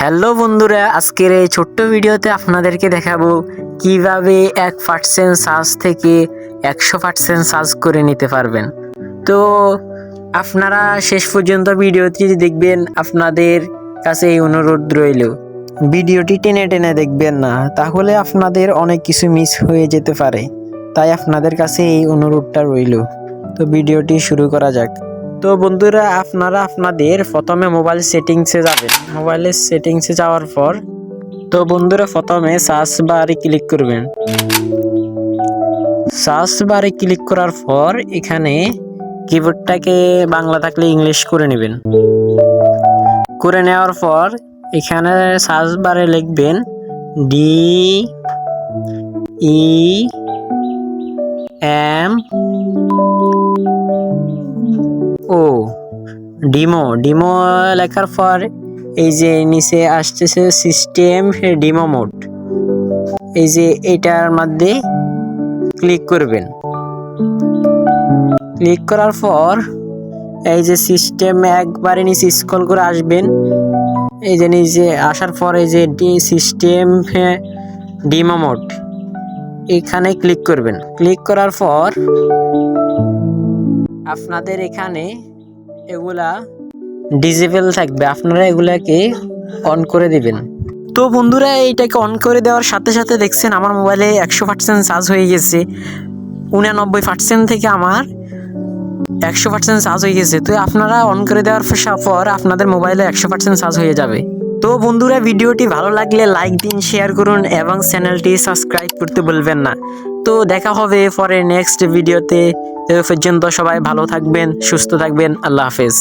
Hello বন্ধুরা, আজকের এই ছোট্ট ভিডিওতে আপনাদেরকে দেখাবো কিভাবে 1% চার্জ থেকে 100% চার্জ করে নিতে পারবেন। তো আপনারা শেষ পর্যন্ত ভিডিওটি দেখবেন। আপনাদের কাছে এই অনুরোধ রইল, ভিডিওটি টেনে টেনে দেখবেন না, তাহলে আপনাদের অনেক কিছু মিস হয়ে যেতে পারে। তাই আপনাদের কাছে এই অনুরোধটা রইল। তো ভিডিওটি শুরু করা যাক। তো বন্ধুরা, আপনারা আপনাদের প্রথমে মোবাইল সেটিংসে যাবেন। মোবাইলের সেটিংসে যাওয়ার পর প্রথমে সার্চ বারে ক্লিক করবেন। সার্চ বারে ক্লিক করার পর এখানে কিবোর্ডটাকে বাংলা থাকলে ইংলিশ করে নেবেন। করে নেওয়ার পর এখানে সার্চ বারে লিখবেন ডিমো লেখার পর এই যে নিচে আসতেছে সিস্টেম ডিমো মোড, এই যে এটার মধ্যে ক্লিক করবেন। ক্লিক করার পর এই যে সিস্টেম একবারে নিচে স্ক্রল করে আসবেন। এই যে নিচে আসার পর এই যে সিস্টেম ডিমো মোড এখানে ক্লিক করবেন। ক্লিক করার পর আপনাদের এখানে এগুলা ডিসেবল থাকবে, আপনারা এগুলাকে অন করে দিবেন। তো বন্ধুরা, এইটাকে অন করে দেওয়ার সাথে সাথে দেখছেন আমার মোবাইলে 100% চার্জ হয়ে গেছে। 99% থেকে আমার 100% চার্জ হয়ে গেছে। তো আপনারা অন করে দেওয়ার পর আপনাদের মোবাইলে 100% চার্জ হয়ে যাবে। তো বন্ধুরা, ভিডিওটি ভালো লাগলে লাইক দিন, শেয়ার করুন এবং চ্যানেলটি সাবস্ক্রাইব করতে ভুলবেন না। তো দেখা হবে পরে নেক্সট ভিডিওতে। পর্যন্ত সবাই ভালো থাকবেন, সুস্থ থাকবেন। আল্লাহ হাফেজ।